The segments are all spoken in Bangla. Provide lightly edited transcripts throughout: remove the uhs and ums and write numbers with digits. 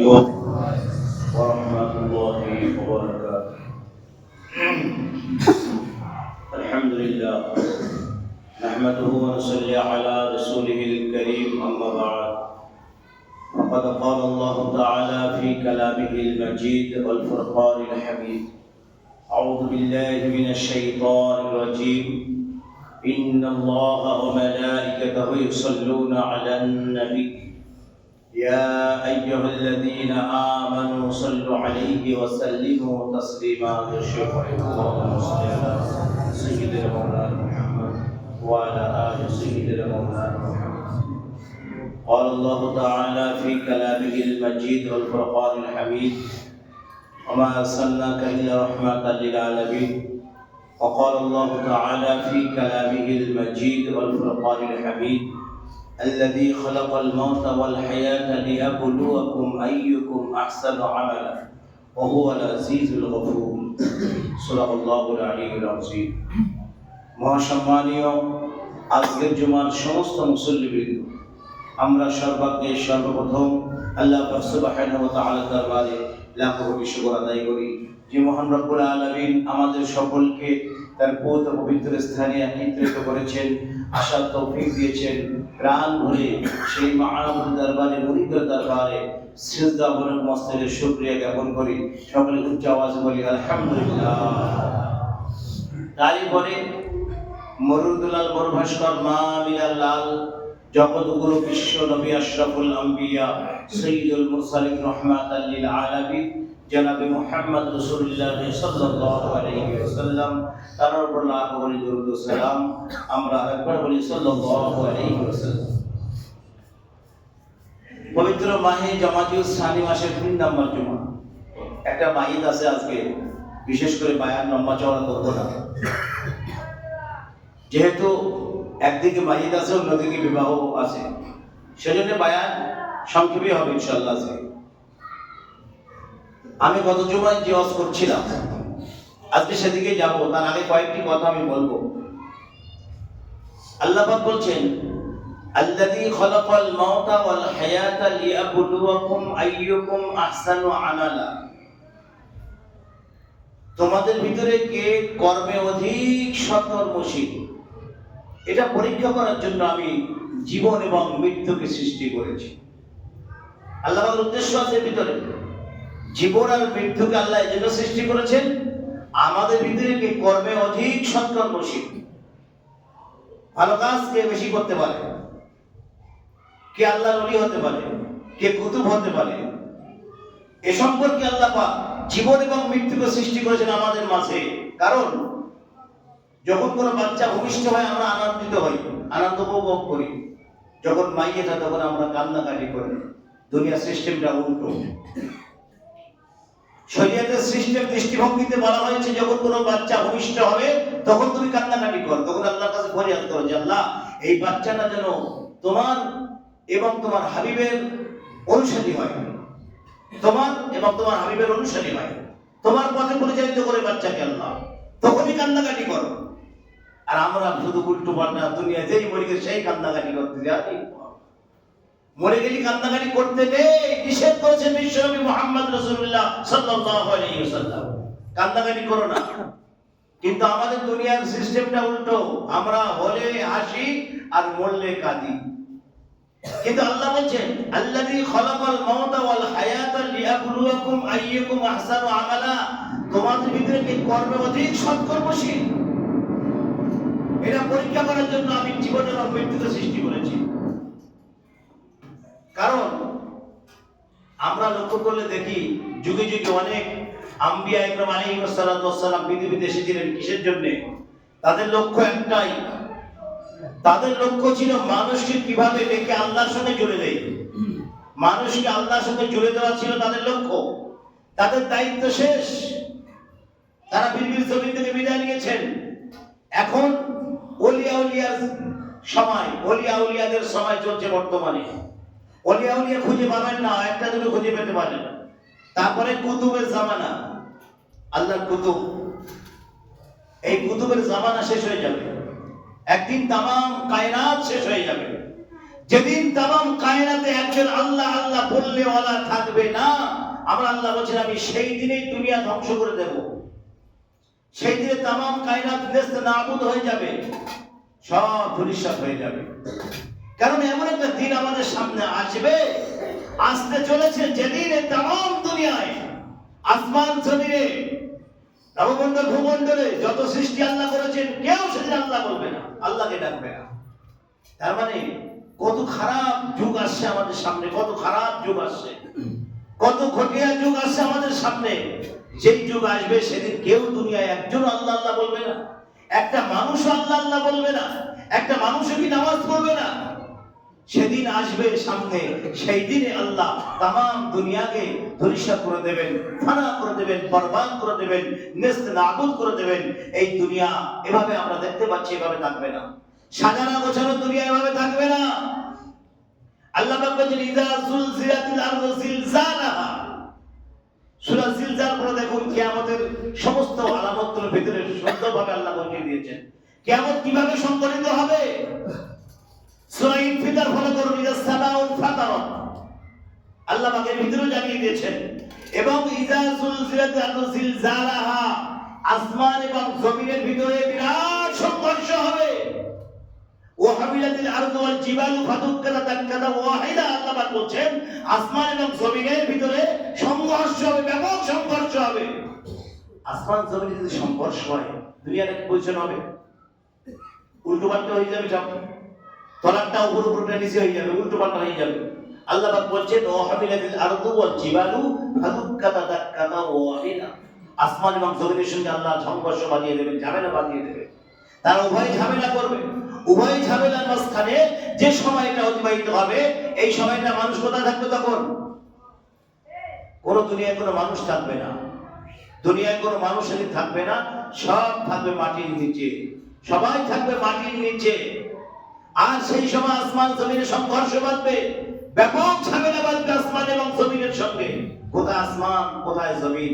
ورحمة الله وبركاته. الحمد لله نحمده ونصلي على رسوله الكريم أما بعد فقد قال الله تعالى في كلامه المجيد والفرقان الحميد أعوذ بالله من الشيطان الرجيم إن الله وملائكته يصلون على النبي يا أيها الذين آمنوا صلوا عليه وسلموا تسليما اللهم صل على سيدنا مولانا محمد وعلى آل سيدنا مولانا محمد. قال الله تعالى في كلامه المجيد والفرقان الحميد وما أرسلناك إلا رحمة للعالمين. وقال الله تعالى في كلامه المجيد والفرقان الحميد الذي خلق الموت والحياة ليبلوكم أيكم أحسن عملا وهو العزيز الغفور. صدق الله العلي العظيم. মহাসম্মানীয় আজকের জুমার সমস্ত মুসল্লিবৃন্দ, আমরা সর্বাগ্রে সর্বপ্রথম আল্লাহ পাক সুবহানাহু ওয়া তাআলার দরবারে লাখো কোটি শুকর আদায় করি যে মহান রব্বুল আলামিন আমাদের সকলকে তার পবিত্র স্থানে একত্রিত করেছেন, আসার তৌফিক দিয়েছেন। প্রাণ ভরে সেই মহান দরবারে, মুরিদের দরবারে সিজদা বরক মস্তকে শুকরিয়া জ্ঞাপন করি। সকলে উচ্চ আওয়াজে বলি আলহামদুলিল্লাহ। তাই বলে মরুদুলাল মরুভাস্কর মা মিলাল জগৎগুরু বিশ্ব নবী আশরাফুল আম্বিয়া সাইয়্যিদুল মুরসালিন রাহমাতাল লিল আলামিন জনাবে মুহাম্মদ রাসূলুল্লাহ সাল্লাল্লাহু আলাইহি ওয়াসাল্লাম তার উপর লাখ কোটি দরুদ ও সালাম। আমরা একবার বলি সাল্লাল্লাহু আলাইহি ওয়াসাল্লাম। পবিত্র মাহে জামাতুস সানি মাসের 3 নম্বর জুমা। একটা মাইদ আছে আজকে, বিশেষ করে বায়ান লম্বা চওড়া করব না, যেহেতু একদিকে মাইদ আছে অন্যদিকে বিবাহ আছে, সেজন্য বায়ান সংক্ষেপে হবে ইনশাআল্লাহ। আমি গত জুমায় যে ওয়াজ করছিলাম, আজকে সেদিকে যাব। তার আগে কয়েকটি কথা আমি বলবো। আল্লাহ পাক বলছেন আল্লাযী খালাকাল মাউতা ওয়াল হায়াতা লিয়াবলুয়াকুম আইয়ুকুম আহসানু আমালা। তোমাদের ভিতরে কে কর্মে অধিক সৎকর্মশীল, এটা পরীক্ষা করার জন্য আমি জীবন এবং মৃত্যুকে সৃষ্টি করেছি। আল্লাহ পাকের উদ্দেশ্য আছে ভিতরে। জীবন আর মৃত্যুকে আল্লাহ এজন্য সৃষ্টি করেছেন আমাদের ভিতরে কে কর্মে অধিক সৎকর্মশীল, ভালো কাজ কে বেশি করতে পারে, কে আল্লাহর ওলি হতে পারে, কে কুতুব হতে পারে, এ সম্পর্কে আল্লাহ পাক জীবন এবং মৃত্যুকে সৃষ্টি করেছেন আমাদের মাঝে। কারণ যখন কোনো বাচ্চা ভূমিষ্ঠ হয় আমরা আনন্দিত হই, আনন্দ উপভোগ করি। যখন মাইয়েত হয় তখন আমরা কান্নাকাটি করি। দুনিয়ার সিস্টেমটা উল্টো। শরীয়তের সিস্টেম দৃষ্টিভঙ্গিতে বলা হয়েছে যখন কোনো বাচ্চা ভূমিষ্ঠ হবে তখন তুমি কান্নাকাটি করো, তখন আল্লাহর কাছে ফরিয়াদ করো যে আল্লাহ এই বাচ্চাটা যেন তোমার এবং তোমার হাবিবের অনুসারী হয়, তোমার এবং তোমার হাবিবের অনুসারী হয়, তোমার পথে পরিচালিত করে বাচ্চাকে আল্লাহ, তখনই কান্নাকাটি করো। আর আমরা শুধু উল্টো পাল্টা দুনিয়া যেই মরে গেছে সেই কান্নাকাটি করতে যাই। মরে গেলে কান্নাকাটি করতে নেই, নিষেধ করেছেন বিশ্বনবী মুহাম্মদ রাসূলুল্লাহ সাল্লাল্লাহু আলাইহি ওয়াসাল্লাম। কান্নাকাটি করো না। কিন্তু আমাদের দুনিয়ার সিস্টেমটা উল্টো, আমরা হলে হাসি আর মরলে কাঁদি। কিন্তু আল্লাহ বলছেন আল্লাযী খালাকাল মাউতা ওয়াল হায়াতা লিয়াবলুয়াকুম আইয়ুকুম আহসানু আমালা। তোমাদের ভিতরে কে কর্মে অধিক সৎকর্মশীল, এটা পরীক্ষা করার জন্য আমি জীবন এবং মৃত্যুকে সৃষ্টি করেছি। কারণ আমরা লক্ষ্য করলে দেখি যুগে যুগে অনেক আম্বিয়া ইকরাম আলাইহিস সালাতু ওয়াস সালাম পৃথিবীতে এসেছিলেন কিসের জন্য? তাদের লক্ষ্য একটাই, তাদের লক্ষ্য ছিল মানুষকে কিভাবে ডেকে আল্লাহর সঙ্গে জুড়ে দেয়। মানুষকে আল্লাহর সঙ্গে জুড়ে দেওয়া ছিল তাদের লক্ষ্য। তাদের দায়িত্ব শেষ, তারা পৃথিবীর জমিন থেকে বিদায় নিয়েছেন। এখন ওলিয়া উলিয়ার সময়, ওলিয়া উলিয়াদের সময় চলছে বর্তমানে। ওলিয়া উলিয়া খুঁজে পাবেন না, একটা দুটো খুঁজে পেতে পারেন। তারপরে কুতুবের জামানা, আল্লাহর কুতুব, এই কুতুবের জামানা শেষ হয়ে যাবে। একদিন তামাম কায়নাত শেষ হয়ে যাবে। যেদিন তামাম কায়নাতে একজন আল্লাহ আল্লাহ বললে ওয়ালা থাকবে না, আমার আল্লাহ বলছেন আমি সেই দিনেই দুনিয়া ধ্বংস করে দেব। সেই দিনে তামাম কায়নাত নেস্তে নাবুদ হয়ে যাবে, সব ধূলিসাৎ হয়ে যাবে। কারণ এমন একটা দিন আমাদের সামনে আসবে, আসতে চলেছে, যেদিনে তামাম দুনিয়ায় আসমান জমিনে নবমণ্ডল ভূমণ্ডলে যত সৃষ্টি আল্লাহ করেছেন কেউ সেদিন আল্লাহ বলবে না, আল্লাহকে ডাকবে না। তার মানে কত খারাপ যুগ আসছে আমাদের সামনে, কত খারাপ যুগ আসছে, কত ঘটিয়া যুগ আসছে আমাদের সামনে। যেই যুগ আসবে সেদিন কেউ দুনিয়ায় একজন আল্লাহ আল্লাহ বলবে না, একটা মানুষ আল্লাহ আল্লাহ বলবে না, একটা মানুষও কি নামাজ পড়বে না। সেদিন আসবে সামনে, সেই দিনে আল্লাহ তামাম দুনিয়াকে ধূলিসাৎ করে দেবেন, ফানা করে দেবেন, বরবাদ করে দেবেন, নেস্তে নাবুদ করে দেবেন। এই দুনিয়া এভাবে আমরা দেখতে পাচ্ছি, এভাবে থাকবে না। সাজানো গোছানো দুনিয়া এভাবে থাকবে না। আল্লাহ পাক বলেন ইযা যুলজিলাতিল আরদু জিলজালাহা। সূরা জিলজাল পড়ে দেখুন কিয়ামতের সমস্ত আলামতগুলোর ভিতরে সুন্দরভাবে আল্লাহ বলে দিয়েছেন কিয়ামত কিভাবে সংঘটিত হবে। সূরা ইনফিতার ফলো করুন, ইযা সামাউল ফাতারাত, আল্লাহ পাক এর ভিতরে জানিয়ে দিয়েছেন। এবং ইযা যুলজিলাতিল আরদু জিলজালাহা, আসমান এবং জমিনের ভিতরে বিরাট সংঘর্ষ হবে। ওয়াহামিলাতিল আরদু ওয়াল জিবালু ফাদুক্কাতা দাক্কাতা ওয়াহিদা, আল্লাহ পাক বলেন আসমান এবং জমিনের ভিতরে সংঘর্ষ হবে, ব্যাপক সংঘর্ষ হবে। আসমান জমিনে যদি সংঘর্ষ হয় দুনিয়াটা কি পজিশন হবে? উল্টো পাল্টা হয়ে যাবে, সব তলাটা উপর উপরটা নিচে হয়ে যাবে, উল্টো পাল্টা হয়ে যাবে। আল্লাহ পাক বলেন ওয়াহামিলাতিল আরদু ওয়াল জিবালু ফাদুক্কাতা দাক্কাতা ওয়াহিদা, আসমান এবং জমিনের সঙ্গে আল্লাহ সংঘর্ষ বাঁধিয়ে দেবেন, ঝামেলা বাঁধিয়ে দেবেন। তারা উভয় ঝামেলা করবে। উভয় ঝামেলার মাঝখানে যে সময়টা অতিবাহিত হবে, এই সময়টা মানুষ কোথায় থাকবে? তখন কোন দুনিয়ায় কোনো মানুষ থাকবে না, দুনিয়ায় কোনো মানুষ সেদিন থাকবে না, সব থাকবে মাটির নিচে, সবাই থাকবে মাটির নিচে। আর সেই সময় আসমান জমিনের সংঘর্ষ বাঁধবে, ব্যাপক ঝামেলা বাঁধবে আসমান এবং জমিনের সঙ্গে। কোথায় আসমান কোথায় জমিন,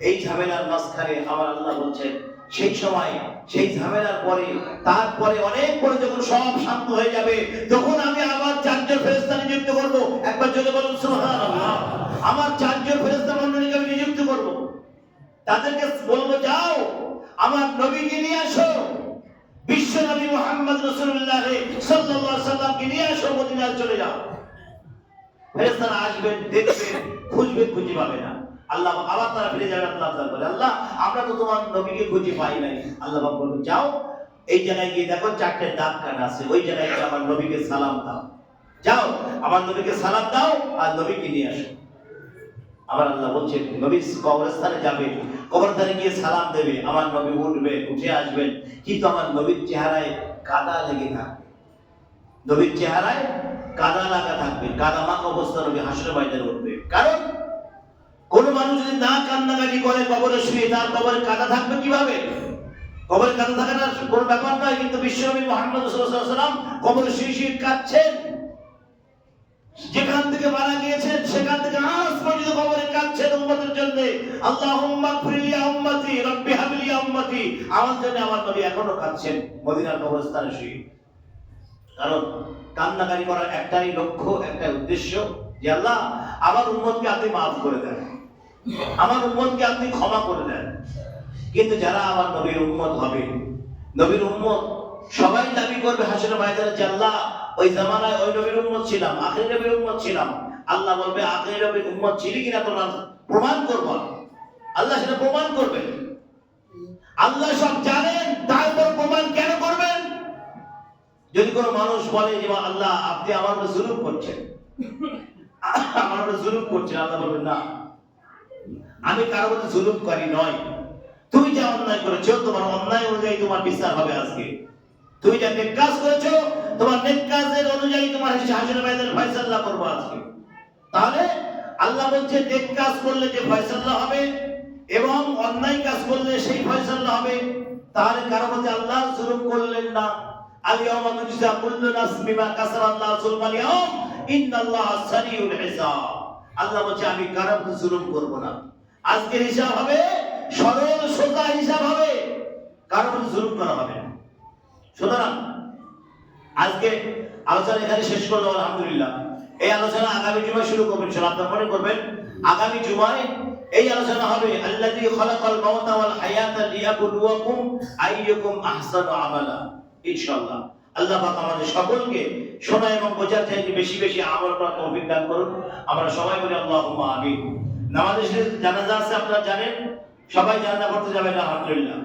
এই ঝামেলার মাঝখানে আমার আল্লাহ বলছেন সেই সময়, সেই ঝামেলার পরে, তারপরে অনেক পরে যখন সব শান্ত হয়ে যাবে, তখন আমি আবার চারজন ফেরেশতা নিযুক্ত করব। একবার জোরে বলুন সুবহানাল্লাহ। আমার চারজন ফেরেশতা মণ্ডলীকে আমি নিযুক্ত করব, তাদেরকে বলবো যাও আমার নবীকে নিয়ে আসো, বিশ্ব নবী মুহাম্মদ রাসূলুল্লাহ সাল্লাল্লাহু আলাইহি সাল্লামকে নিয়ে আসো, মদিনায় চলে যাও। ফেরেশতারা আসবেন, দেখবেন, খুঁজবেন, খুঁজে পাবে না। আল্লাহ আবার তারা ফিরে যাবে, আল্লাহ বলে আল্লাহ আমরা তো তোমার নবীকে খুঁজে পাই নাই। আল্লাহ বলবেন যাও এই জায়গায় গিয়ে দেখো চারটে দাগ কাটা আছে, ওই জায়গায় গিয়ে আমার নবীকে সালাম দাও, যাও আমার নবীকে সালাম দাও আর নবীকে নিয়ে আসো। আমার আল্লাহ বলছেন নবী কবরস্থানে যাবে, কবরস্থানে গিয়ে সালাম দেবে, আমার নবী উঠবে, উঠে আসবেন, কিন্তু আমার নবীর চেহারায় কাদা লেগে থাকবে, নবীর চেহারায় কাদা লাগা থাকবে, কাদা মাখা অবস্থা নবী হাসরের ময়দানে উঠবে। কারণ কোন মানুষ যদি না কান্নাকাটি করে কবরে শুয়ে, তার কবরে কাদা থাকবে কিভাবে? কবরে কাদা থাকাটা কোনো ব্যাপার নয়, কিন্তু বিশ্বনবী মুহাম্মদ সাল্লাল্লাহু আলাইহি ওয়াসাল্লাম কবরে শুয়ে শুয়ে কাঁদছেন। যেখান থেকে মারা গিয়েছেন সেখান থেকে আজ পর্যন্ত কবরে কাঁদছেন উম্মতের জন্য, আল্লাহুম্মা গফির লি উম্মতি রাব্বি হাব লি উম্মতি, আমার জন্য আমার নবী এখনো কাঁদছেন মদিনার কবরস্থানে শুয়ে। কারণ কান্নাকাটি করার একটাই লক্ষ্য, একটাই উদ্দেশ্য, যে আল্লাহ আমার উম্মতকে আপনি মাফ করে দেন, আমার উম্মতকে আপনি ক্ষমা করে দেন। কিন্তু যারা আমার নবীর উম্মত হবে, নবীর উম্মত সবাই দাবি করবে হাসরের ময়দানে যে আল্লাহ ওই জামানায় ওই নবীর উম্মত ছিলাম, আখির নবীর উম্মত ছিলাম। আল্লাহ বলবে আখির নবীর উম্মত ছিলি কিনা তোমরা প্রমাণ করবো। আল্লাহ সেটা প্রমাণ করবেন। আল্লাহ সব জানেন, তারপর প্রমাণ কেন করবেন? যদি কোনো মানুষ বলে যে আল্লাহ আপনি আমার উপর জুলুম করছেন, আমার উপর জুলুম করছেন, আল্লাহ বলবেন না আমি কারো মধ্যে জুলুম করি নয়, তুমি যা অন্যায় করেছো তোমার অন্যায় অনুযায়ী তোমার বিচার হবে আজকে, তুমি যা নেক কাজ করেছো তোমার নেক কাজের অনুযায়ী তোমার হাসরের ময়দানে ফয়সালা করব আজকে। তাহলে আল্লাহ বলছে নেক কাজ করলে যে ফয়সালা হবে এবং অন্যায় কাজ করলে সেই ফয়সালা হবে, তাহলে কারো মধ্যে আল্লাহ জুলুম করলেন না। আল-ইয়াওমা তুজজা কুল্লু নাফসিন বিমা কাসাবাত লা যুলমাল ইয়াওম ইন্নাল্লাহা সারিউল হিসাব। আল্লাহ বলছে আমি কারো মধ্যে জুলুম করব না, আজকের হিসাব হবে সরল সোজা হিসাব হবে, কারো মধ্যে জুলুম করা হবে না। সুতরাং আজকে আলোচনা এখানে শেষ করলাম আলহামদুলিল্লাহ। এই আলোচনা আগামী জুমায় শুরু করবেন ইনশাআল্লাহ। আপনারা মনে করবেন আগামী জুমায় এই আলোচনা হবে আল্লাযী খালাকাল মাউতা ওয়াল হায়াতা লিয়াবলুয়াকুম আইয়ুকুম আহসানু আমালা। ইনশাআল্লাহ আল্লাহ পাক আমাদের সকলকে শোনা এবং বোঝার চাইতে বেশি বেশি আমল করার তৌফিক দান করুন। আমরা সবাই বলি আল্লাহুম্মা আমিন। নামাজের শেষে জানাজা আছে, আপনারা জানেন, সবাই জানাজা পড়তে যাবেন আলহামদুলিল্লাহ।